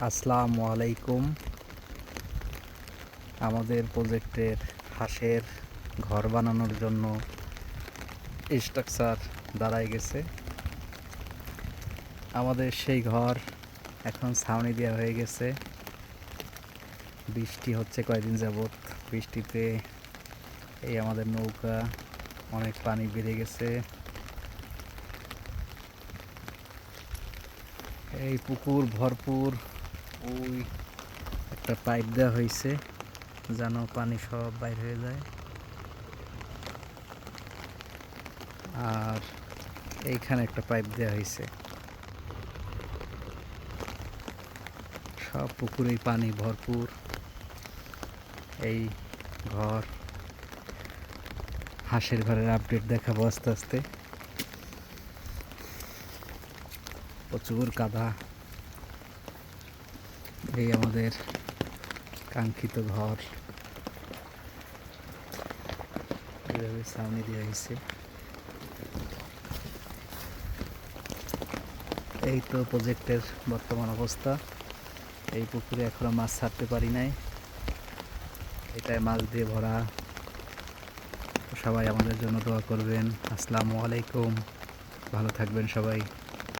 আসসালামু আলাইকুম। আমাদের প্রজেক্টের হাঁসের ঘর বানানোর জন্য স্ট্রাকচার দাঁড়ায় গেছে। আমাদের সেই ঘর এখন ছাউনি দেওয়া হয়ে গেছে। বৃষ্টি হচ্ছে কয়েকদিন যাবৎ। বৃষ্টিতে এই আমাদের নৌকা অনেক পানি বেড়ে গেছে। এই পুকুর ভরপুর। ওই একটা পাইপ দেওয়া হয়েছে যেন পানি সব বাইর হয়ে যায়। আর এইখানে একটা পাইপ দেওয়া হয়েছে। সব পুকুরেই পানি ভরপুর। এই ঘর, হাঁসের ঘরের আপডেট দেখাবো আস্তে আস্তে। প্রচুর কাদা। এই আমাদের কাঙ্ক্ষিত ঘর, এভাবে ছাউনি দেওয়া হয়েছে। এই তো প্রজেক্টের বর্তমান অবস্থা। এই পুকুরে এখনো মাছ ছাড়তে পারি নাই, এটাই মাছ দিয়ে ভরা। সবাই আমাদের জন্য দোয়া করবেন। আসসালামু আলাইকুম, ভালো থাকবেন সবাই।